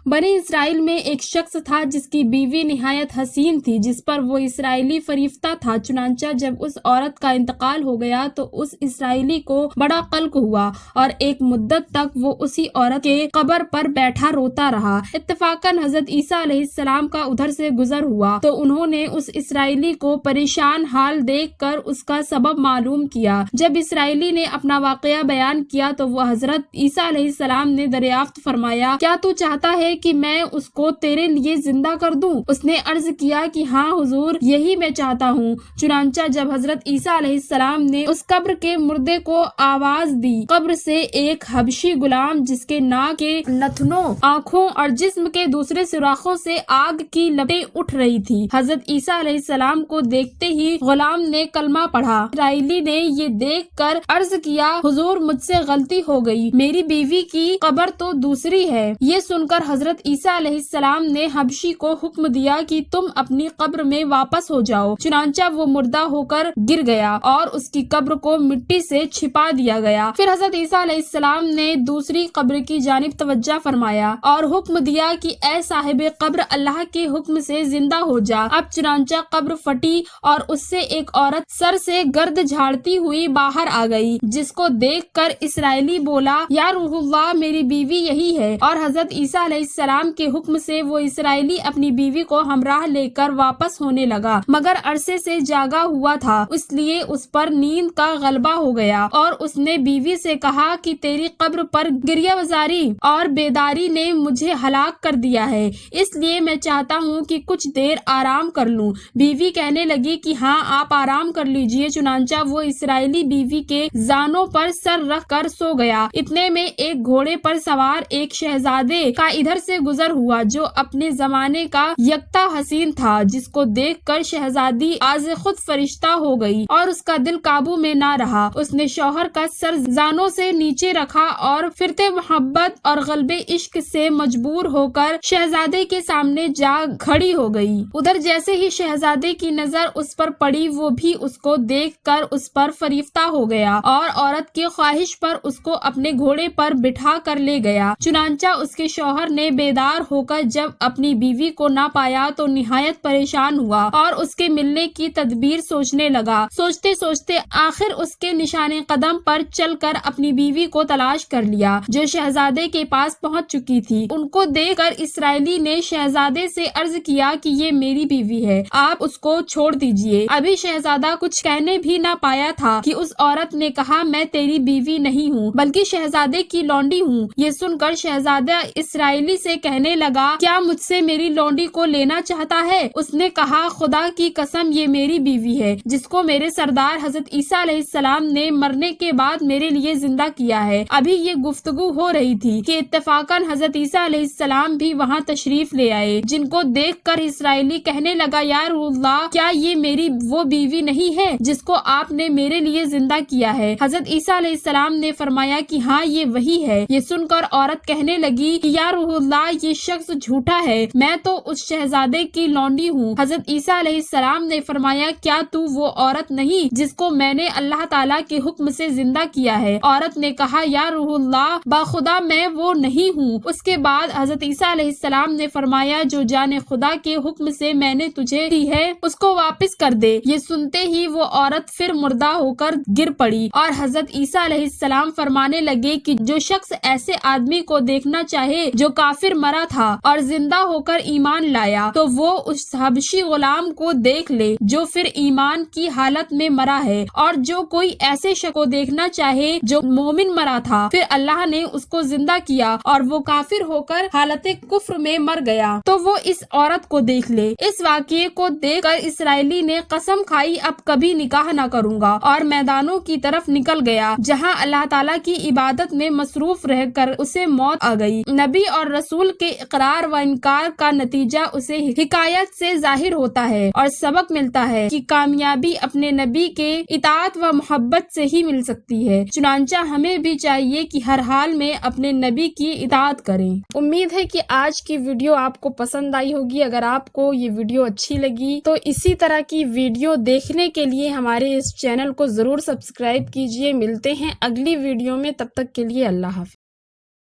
بنی اسرائیل میں ایک شخص تھا جس کی بیوی نہایت حسین تھی، جس پر وہ اسرائیلی فریفتہ تھا۔ چنانچہ جب اس عورت کا انتقال ہو گیا تو اس اسرائیلی کو بڑا قلق ہوا اور ایک مدت تک وہ اسی عورت کے قبر پر بیٹھا روتا رہا۔ اتفاقاً حضرت عیسیٰ علیہ السلام کا ادھر سے گزر ہوا تو انہوں نے اس اسرائیلی کو پریشان حال دیکھ کر اس کا سبب معلوم کیا۔ جب اسرائیلی نے اپنا واقعہ بیان کیا تو وہ حضرت عیسیٰ علیہ السلام نے دریافت فرمایا، کیا تو چاہتا ہے کہ میں اس کو تیرے لیے زندہ کر دوں؟ اس نے عرض کیا کہ ہاں حضور، یہی میں چاہتا ہوں۔ چنانچہ جب حضرت عیسیٰ علیہ السلام نے اس قبر کے مردے کو آواز دی، قبر سے ایک حبشی غلام جس کے ناک کے نتنوں، آنکھوں اور جسم کے دوسرے سوراخوں سے آگ کی لپٹیں اٹھ رہی تھی، حضرت عیسیٰ علیہ السلام کو دیکھتے ہی غلام نے کلمہ پڑھا۔ اسرائیلی نے یہ دیکھ کر عرض کیا، حضور مجھ سے غلطی ہو گئی، میری بیوی کی قبر تو دوسری ہے۔ یہ سن کر حضرت عیسیٰ علیہ السلام نے حبشی کو حکم دیا کہ تم اپنی قبر میں واپس ہو جاؤ۔ چنانچہ وہ مردہ ہو کر گر گیا اور اس کی قبر کو مٹی سے چھپا دیا گیا۔ پھر حضرت عیسیٰ علیہ السلام نے دوسری قبر کی جانب توجہ فرمایا اور حکم دیا کہ اے صاحب قبر، اللہ کے حکم سے زندہ ہو جا۔ اب چنانچہ قبر پھٹی اور اس سے ایک عورت سر سے گرد جھاڑتی ہوئی باہر آ گئی، جس کو دیکھ کر اسرائیلی بولا، یا روح اللہ، میری بیوی یہی ہے۔ اور حضرت عیسیٰ علیہ السلام کے حکم سے وہ اسرائیلی اپنی بیوی کو ہمراہ لے کر واپس ہونے لگا، مگر عرصے سے جاگا ہوا تھا، اس لیے اس پر نیند کا غلبہ ہو گیا اور اس نے بیوی سے کہا کہ تیری قبر پر گریہ وزاری اور بیداری نے مجھے ہلاک کر دیا ہے، اس لیے میں چاہتا ہوں کہ کچھ دیر آرام کر لوں۔ بیوی کہنے لگی کہ ہاں آپ آرام کر لیجئے۔ چنانچہ وہ اسرائیلی بیوی کے زانوں پر سر رکھ کر سو گیا۔ اتنے میں ایک گھوڑے پر سوار ایک شہزادے کا ادھر سے گزر ہوا جو اپنے زمانے کا یکتا حسین تھا، جس کو دیکھ کر شہزادی آز خود فرشتہ ہو گئی اور اس کا دل قابو میں نہ رہا۔ اس نے شوہر کا سر زانوں سے نیچے رکھا اور فرتے محبت اور غلبے عشق سے مجبور ہو کر شہزادے کے سامنے جا کھڑی ہو گئی۔ ادھر جیسے ہی شہزادے کی نظر اس پر پڑی، وہ بھی اس کو دیکھ کر اس پر فریفتہ ہو گیا اور عورت کی خواہش پر اس کو اپنے گھوڑے پر بٹھا کر لے گیا۔ چنانچہ اس کے شوہر نے بیدار ہو کر جب اپنی بیوی کو نہ پایا تو نہایت پریشان ہوا اور اس کے ملنے کی تدبیر سوچنے لگا۔ سوچتے سوچتے آخر اس کے نشان قدم پر چل کر اپنی بیوی کو تلاش کر لیا، جو شہزادے کے پاس پہنچ چکی تھی۔ ان کو دیکھ کر اسرائیلی نے شہزادے سے عرض کیا کہ یہ میری بیوی ہے، آپ اس کو چھوڑ دیجئے۔ ابھی شہزادہ کچھ کہنے بھی نہ پایا تھا کہ اس عورت نے کہا، میں تیری بیوی نہیں ہوں بلکہ شہزادے کی لونڈی ہوں۔ یہ سن کر شہزادہ اسرائیلی سے کہنے لگا، کیا مجھ سے میری لونڈی کو لینا چاہتا ہے؟ اس نے کہا، خدا کی قسم یہ میری بیوی ہے، جس کو میرے سردار حضرت عیسیٰ علیہ السلام نے مرنے کے بعد میرے لیے زندہ کیا ہے۔ ابھی یہ گفتگو ہو رہی تھی کہ اتفاقاً حضرت عیسیٰ علیہ السلام بھی وہاں تشریف لے آئے، جن کو دیکھ کر اسرائیلی کہنے لگا، یا روح اللہ، کیا یہ میری وہ بیوی نہیں ہے جس کو آپ نے میرے لیے زندہ کیا ہے؟ حضرت عیسیٰ علیہ السلام نے فرمایا کہ ہاں یہ وہی ہے۔ یہ سن کر عورت کہنے لگی کہ یا روح اللہ، یہ شخص جھوٹا ہے، میں تو اس شہزادے کی لونڈی ہوں۔ حضرت عیسیٰ علیہ السلام نے فرمایا، کیا تو وہ عورت نہیں جس کو میں نے اللہ تعالیٰ کے حکم سے زندہ کیا ہے؟ عورت نے کہا، یا روح اللہ، باخدا میں وہ نہیں ہوں۔ اس کے بعد حضرت عیسیٰ علیہ السلام نے فرمایا، جو جان خدا کے حکم سے میں نے تجھے دی ہے اس کو واپس کر دے۔ یہ سنتے ہی وہ عورت پھر مردہ ہو کر گر پڑی اور حضرت عیسیٰ علیہ السلام فرمانے لگے کہ جو شخص ایسے آدمی کو دیکھنا چاہے جو کافر مرا تھا اور زندہ ہو کر ایمان لایا، تو وہ اس حبشی غلام کو دیکھ لے جو پھر ایمان کی حالت میں مرا ہے، اور جو کوئی ایسے شخص کو دیکھنا چاہے جو مومن مرا تھا، پھر اللہ نے اس کو زندہ کیا اور وہ کافر ہو کر حالت کفر میں مر گیا، تو وہ اس عورت کو دیکھ لے۔ اس واقعے کو دیکھ کر اسرائیلی نے قسم کھائی، اب کبھی نکاح نہ کروں گا، اور میدانوں کی طرف نکل گیا جہاں اللہ تعالیٰ کی عبادت میں مصروف رہ کر اسے موت آ گئی۔ نبی اور رسول کے اقرار و انکار کا نتیجہ اسے حکایت سے ظاہر ہوتا ہے اور سبق ملتا ہے کہ کامیابی اپنے نبی کے اطاعت و محبت سے ہی مل سکتی ہے۔ چنانچہ ہمیں بھی چاہیے کہ ہر حال میں اپنے نبی کی اطاعت کریں۔ امید ہے کہ آج کی ویڈیو آپ کو پسند آئی ہوگی۔ اگر آپ کو یہ ویڈیو اچھی لگی تو اسی طرح کی ویڈیو دیکھنے کے لیے ہمارے اس چینل کو ضرور سبسکرائب کیجیے۔ ملتے ہیں اگلی ویڈیو میں، تب تک کے لیے اللہ حافظ۔